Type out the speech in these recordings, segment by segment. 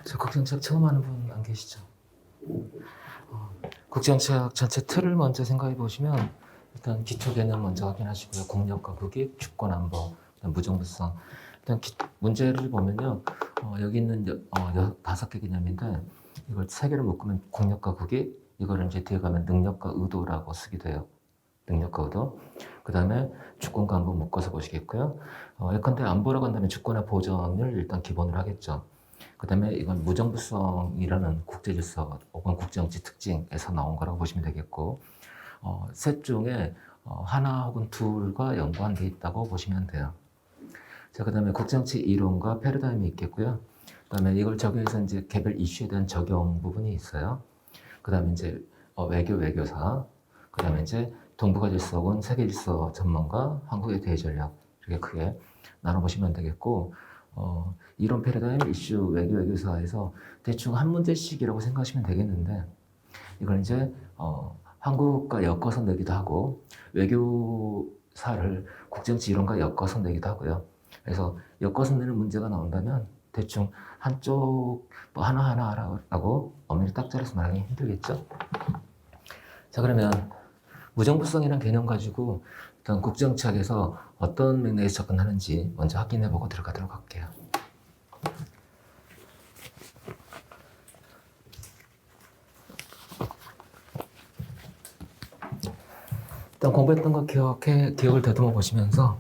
저 국정책 처음 하는 분 안 계시죠? 국정책 전체 틀을 먼저 생각해 보시면 일단 기초 개념 먼저 확인하시고요. 국력과 국익, 주권 안보, 무정부성. 일단 문제를 보면요. 여기 있는 5개 개념인데 이걸 3개를 묶으면 국력과 국익, 이거를 이제 뒤에 가면 능력과 의도라고 쓰기도 해요. 능력과 의도. 그 다음에 주권과 안보 묶어서 보시겠고요. 예컨대 안보라고 한다면 주권의 보전을 일단 기본으로 하겠죠. 그 다음에 이건 무정부성이라는 국제질서 혹은 국제정치 특징에서 나온 거라고 보시면 되겠고, 셋 중에 하나 혹은 둘과 연관되어 있다고 보시면 돼요. 자, 그 다음에 국정치 이론과 패러다임이 있겠고요. 그 다음에 이걸 적용해서 이제 개별 이슈에 대한 적용 부분이 있어요. 그 다음에 이제 외교사, 그 다음에 이제 동북아 질서 혹은 세계 질서 전문가, 한국의 대전략, 이렇게 크게 나눠보시면 되겠고, 이론 패러다임 이슈 외교사에서 대충 한 문제씩이라고 생각하시면 되겠는데, 이걸 이제 한국과 엮어서 내기도 하고 외교사를 국정치 이론과 엮어서 내기도 하고요. 그래서 엮어서 내는 문제가 나온다면 대충 한쪽 뭐 하나하나라고 엄밀히 딱 잘라서 말하기 힘들겠죠. 자, 그러면 무정부성이라는 개념 가지고 일단 국정치학에서 어떤 맥락에서 접근하는지 먼저 확인해보고 들어가도록 할게요. 일단 공부했던 거 기억을 되돌아 보시면서,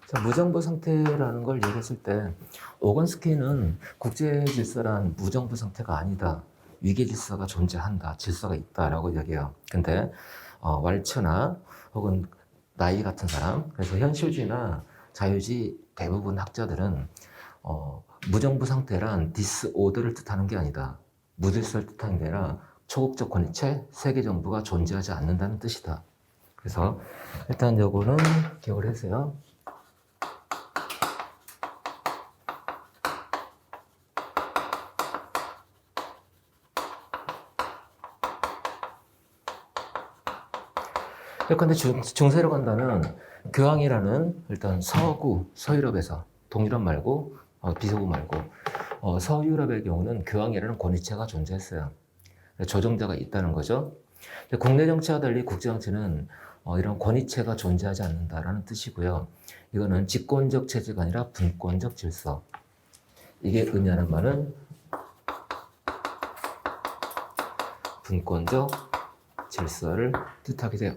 자, 무정부 상태라는 걸 얘기했을 때 오건스키는 국제 질서란 무정부 상태가 아니다, 위계 질서가 존재한다, 질서가 있다라고 얘기해요. 근데 왈츠나 혹은 나이 같은 사람, 그래서 현실주의나 자유주의 대부분 학자들은 무정부 상태란 디스오더를 뜻하는 게 아니다, 무질서를 뜻하는 게 아니라 초국적 권위체, 세계 정부가 존재하지 않는다는 뜻이다. 그래서 일단 요거는 기억을 해주세요. 근데 중세로 간다면 교황이라는 일단 서유럽에서 동유럽 말고 비서구 말고 서유럽의 경우는 교황이라는 권위체가 존재했어요. 조정자가 있다는 거죠. 국내 정치와 달리 국제 정치는 이런 권위체가 존재하지 않는다라는 뜻이고요. 이거는 집권적 체제가 아니라 분권적 질서. 이게 의미하는 바는 분권적 질서를 뜻하게 돼요.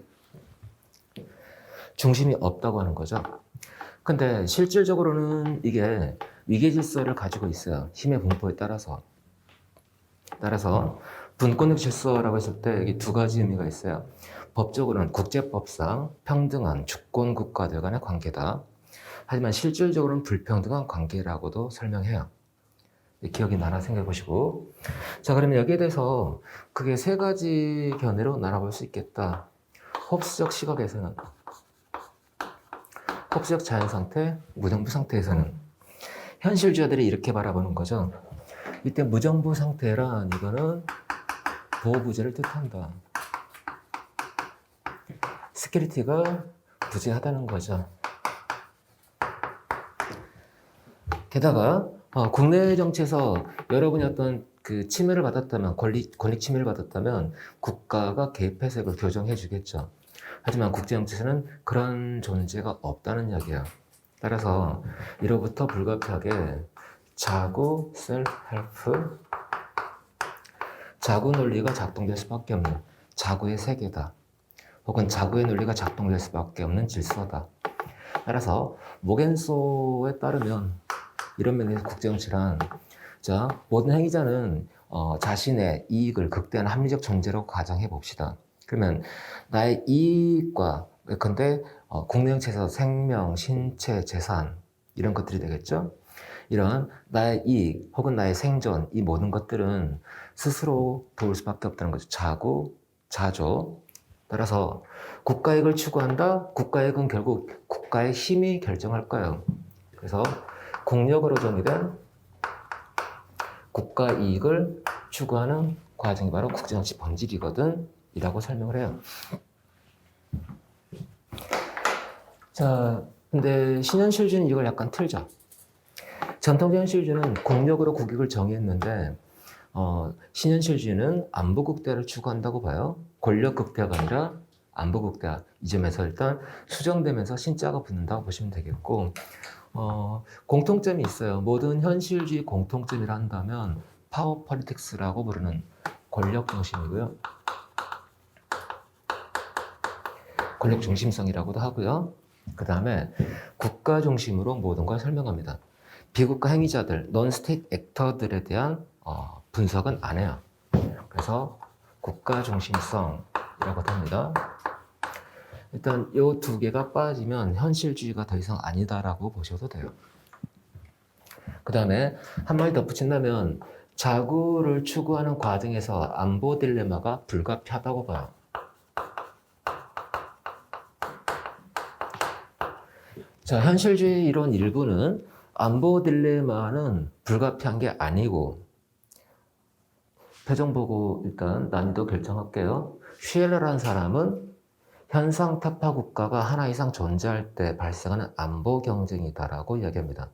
중심이 없다고 하는 거죠. 근데 실질적으로는 이게 위계 질서를 가지고 있어요. 힘의 분포에 따라서 분권적 질서라고 했을 때 여기 두 가지 의미가 있어요. 법적으로는 국제법상 평등한 주권 국가들 간의 관계다. 하지만 실질적으로는 불평등한 관계라고도 설명해요. 기억이 나나 생각해 보시고. 자, 그러면 여기에 대해서 그게 세 가지 견해로 나눠볼 수 있겠다. 홉스적 시각에서는, 홉스적 자연 상태, 무정부 상태에서는 현실주의자들이 이렇게 바라보는 거죠. 이때 무정부 상태란 이거는 보호부재를 뜻한다. 스케리티가 부재하다는 거죠. 게다가 국내 정치에서 여러분이 어떤 그 침해를 받았다면, 권익 침해를 받았다면 국가가 개입해서 이걸 교정해 주겠죠. 하지만 국제 정치에서는 그런 존재가 없다는 이야기예요. 따라서 이로부터 불가피하게 자구, 셀프, 자구 논리가 작동될 수밖에 없는 자구의 세계다. 혹은 자구의 논리가 작동될 수밖에 없는 질서다. 따라서 모겐소에 따르면 이런 면에서 국제정치란, 자, 모든 행위자는 자신의 이익을 극대한 합리적 존재로 가정해 봅시다. 그러면 나의 이익과, 근데 국내 정치에서 생명, 신체, 재산 이런 것들이 되겠죠. 이런 나의 이익 혹은 나의 생존, 이 모든 것들은 스스로 도울 수밖에 없다는 거죠. 자구, 자조. 따라서 국가이익을 추구한다. 국가이익은 결국 국가의 힘이 결정할 거예요. 그래서 국력으로 정의된 국가 이익을 추구하는 과정이 바로 국제정치 본질이거든 이라고 설명을 해요. 자, 근데 신현실주의는 이걸 약간 틀죠. 전통적 현실주의는 국력으로 국익을 정의했는데 신현실주의는 안보 극대화를 추구한다고 봐요. 권력 극대화가 아니라 안보 극대화. 이 점에서 일단 수정되면서 신자가 붙는다고 보시면 되겠고 공통점이 있어요. 모든 현실주의 공통점이라 한다면 파워 폴리틱스라고 부르는 권력 중심이고요. 권력 중심성이라고도 하고요. 그 다음에 국가 중심으로 모든 걸 설명합니다. 비국가 행위자들, non-state actor들에 대한 분석은 안 해요. 그래서 국가 중심성이라고도 합니다. 일단 이 두 개가 빠지면 현실주의가 더 이상 아니다라고 보셔도 돼요. 그 다음에 한 마디 덧붙인다면 자구를 추구하는 과정에서 안보 딜레마가 불가피하다고 봐요. 자, 현실주의 이론 일부는 안보 딜레마는 불가피한 게 아니고 표정 보고 일단 난이도 결정할게요. 슈엘러라는 사람은 현상 타파 국가가 하나 이상 존재할 때 발생하는 안보 경쟁이다라고 이야기합니다.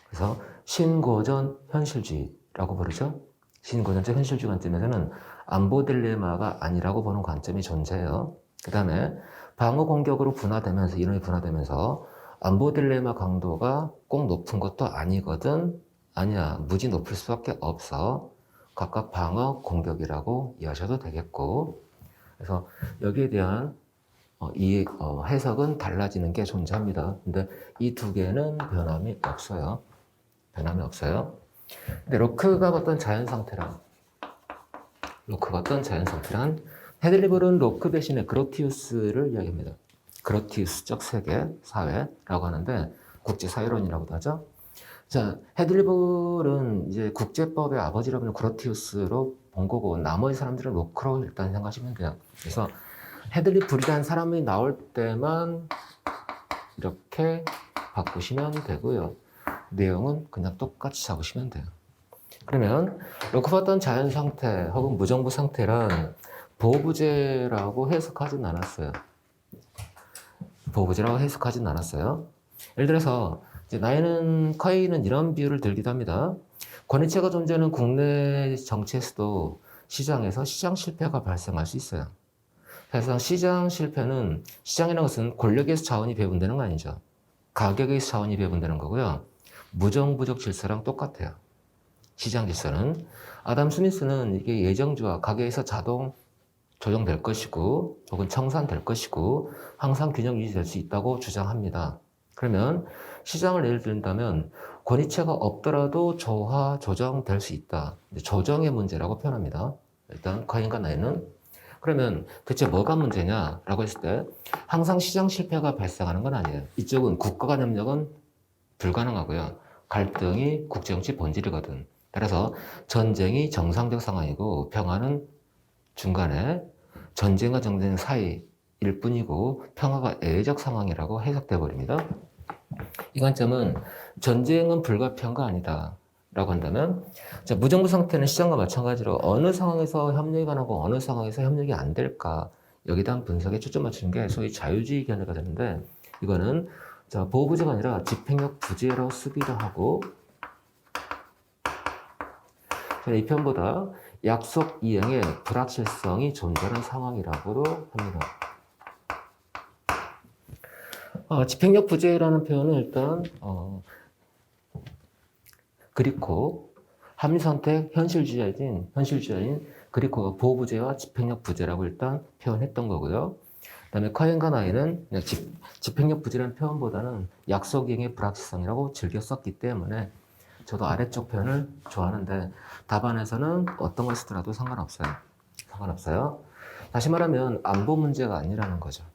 그래서 신고전 현실주의라고 부르죠. 신고전적 현실주의 관점에서는 안보 딜레마가 아니라고 보는 관점이 존재해요. 그 다음에 방어 공격으로 분화되면서 이론이 분화되면서 안보 딜레마 강도가 꼭 높은 것도 아니거든. 아니야, 무지 높을 수밖에 없어. 각각 방어 공격이라고 이해하셔도 되겠고, 그래서 여기에 대한 해석은 달라지는 게 존재합니다. 근데 이 두 개는 변함이 없어요. 변함이 없어요. 근데 로크가 봤던 자연 상태란 헤들리볼은 로크 대신에 그로티우스를 이야기합니다. 그로티우스적 세계, 사회라고 하는데 국제사회론이라고도 하죠. 자, 헤들리볼은 이제 국제법의 아버지라고 하는 그로티우스로 본 거고 나머지 사람들은 로크로 일단 생각하시면 돼요. 그래서 헤들리볼이라는 사람이 나올 때만 이렇게 바꾸시면 되고요. 내용은 그냥 똑같이 잡으시면 돼요. 그러면 로크 봤던 자연 상태 혹은 무정부 상태란 보호부재라고 해석하진 않았어요. 보호부재라고 해석하진 않았어요. 예를 들어서 이제 커이는 이런 비유를 들기도 합니다. 권위체가 존재하는 국내 정치에서도 시장에서 시장 실패가 발생할 수 있어요. 그래서 시장 실패는 시장이라는 것은 권력에서 자원이 배분되는 거 아니죠. 가격에서 자원이 배분되는 거고요. 무정부적 질서랑 똑같아요. 시장 질서는 아담 스미스는 이게 예정주와 가격에서 자동 조정될 것이고 혹은 청산될 것이고 항상 균형 유지될 수 있다고 주장합니다. 그러면 시장을 예를 든다면 권위체가 없더라도 조화, 조정될 수 있다. 조정의 문제라고 표현합니다. 일단 커인과 나이는. 그러면 대체 뭐가 문제냐라고 했을 때 항상 시장 실패가 발생하는 건 아니에요. 이쪽은 국가 간 협력은 불가능하고요. 갈등이 국제정치 본질이거든. 따라서 전쟁이 정상적 상황이고 평화는 중간에 전쟁과 정쟁 사이일 뿐이고 평화가 예외적 상황이라고 해석돼 버립니다. 이 관점은 전쟁은 불가피한 거 아니다 라고 한다면 자, 무정부 상태는 시장과 마찬가지로 어느 상황에서 협력이 가능하고 어느 상황에서 협력이 안 될까 여기에 대한 분석에 초점 맞추는 게 소위 자유주의 견해가 되는데 이거는 자, 보호부재가 아니라 집행력 부재로 쓰기도 하고 이 편보다 약속 이행의 불확실성이 존재하는 상황이라고도 합니다. 집행력 부재라는 표현은 일단 그리코 합리선택 현실주의자인 그리코가 보호부재와 집행력 부재라고 일단 표현했던 거고요. 그 다음에 커엔과 나이는 그냥 집행력 부재라는 표현보다는 약속 이행의 불확실성이라고 즐겨 썼기 때문에 저도 아래쪽 표현을 좋아하는데 답안에서는 어떤 걸 쓰더라도 상관없어요. 다시 말하면 안보 문제가 아니라는 거죠.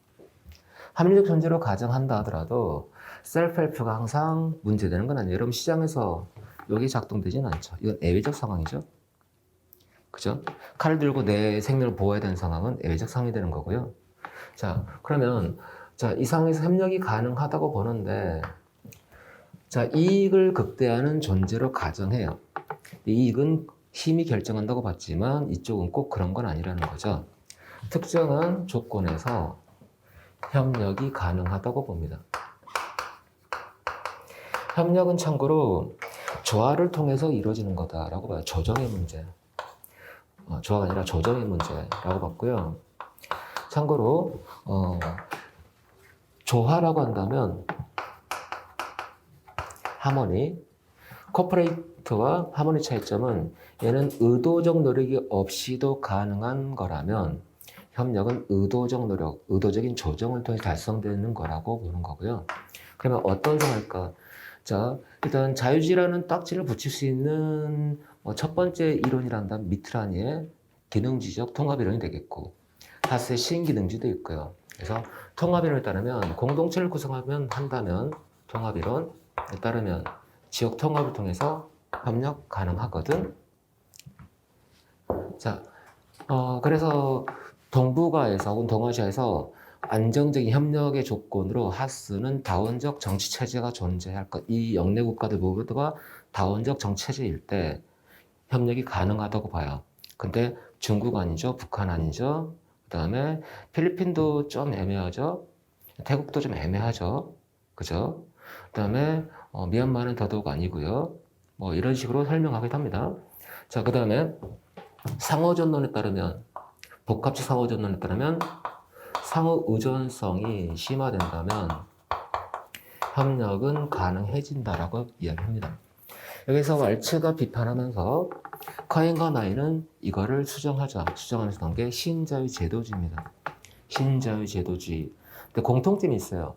합리적 존재로 가정한다 하더라도 셀프-헬프가 항상 문제되는 건 아니에요. 여러분 시장에서 여기 작동되지는 않죠. 이건 예외적 상황이죠. 그죠? 칼을 들고 내 생명을 보호해야 되는 상황은 예외적 상황이 되는 거고요. 자, 그러면 자, 이 상황에서 협력이 가능하다고 보는데 자, 이익을 극대화하는 존재로 가정해요. 이익은 힘이 결정한다고 봤지만 이쪽은 꼭 그런 건 아니라는 거죠. 특정한 조건에서 협력이 가능하다고 봅니다. 협력은 참고로 조화를 통해서 이루어지는 거다라고 봐요. 조정의 문제. 조화가 아니라 조정의 문제라고 봤고요. 참고로 조화라고 한다면 하모니, 코퍼레이트와 하모니 차이점은 얘는 의도적 노력이 없이도 가능한 거라면 협력은 의도적 노력, 의도적인 조정을 통해 달성되는 거라고 보는 거고요. 그러면 어떤 상황일까? 자, 일단 자유지라는 딱지를 붙일 수 있는 첫 번째 이론이란다면 미트라니의 기능지적 통합이론이 되겠고 하스의 신기능지도 있고요. 그래서 통합이론에 따르면 공동체를 구성하면 한다면 통합이론에 따르면 지역 통합을 통해서 협력 가능하거든. 자, 그래서 동북아에서 혹은 동아시아에서 안정적인 협력의 조건으로 하스는 다원적 정치 체제가 존재할 것. 이 영내 국가들 모두가 다원적 정치 체제일 때 협력이 가능하다고 봐요. 근데 중국 아니죠, 북한 아니죠. 그다음에 필리핀도 좀 애매하죠. 태국도 좀 애매하죠. 그죠? 그다음에 미얀마는 더더욱 아니고요. 뭐 이런 식으로 설명하기도 합니다. 자, 그다음에 상호전론에 따르면 복합적 상호전론에 따르면 상호 의존성이 심화된다면 협력은 가능해진다라고 이야기합니다. 여기서 왈츠가 비판하면서 커엔과 나이는 이거를 수정하면서 나온 게 신자유 제도주의입니다. 신자유 제도주의. 근데 공통점이 있어요.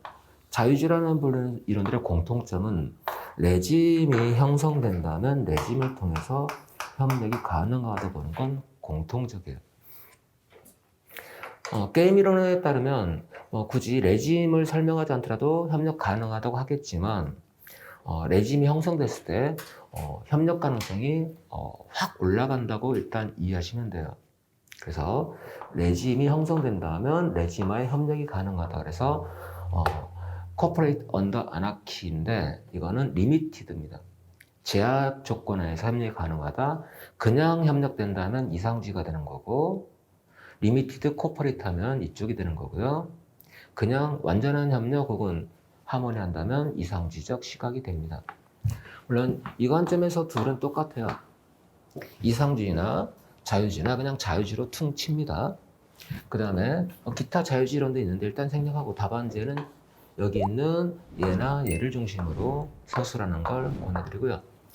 자유주의라는 부르는 이론들의 공통점은 레짐이 형성된다면 레짐을 통해서 협력이 가능하다고 보는 건 공통적이에요. 게임 이론에 따르면 굳이 레짐을 설명하지 않더라도 협력 가능하다고 하겠지만 레짐이 형성됐을 때 협력 가능성이 확 올라간다고 일단 이해하시면 돼요. 그래서 레짐이 형성된다면 레짐와의 협력이 가능하다. 그래서 Cooperate under Anarchy인데 이거는 리미티드입니다. 제약 조건에서 협력이 가능하다. 그냥 협력된다면 이상주의가 되는 거고 리미티드 코퍼레이트 하면 이쪽이 되는 거고요. 그냥 완전한 협력 혹은 하모니 한다면 이상주의적 시각이 됩니다. 물론 이 관점에서 둘은 똑같아요. 이상주의나 자유주의나 그냥 자유주의로 퉁칩니다. 그 다음에 기타 자유주의 이론도 있는데 일단 생략하고 답안지에는 여기 있는 얘나 얘를 중심으로 서술하는 걸 권해드리고요.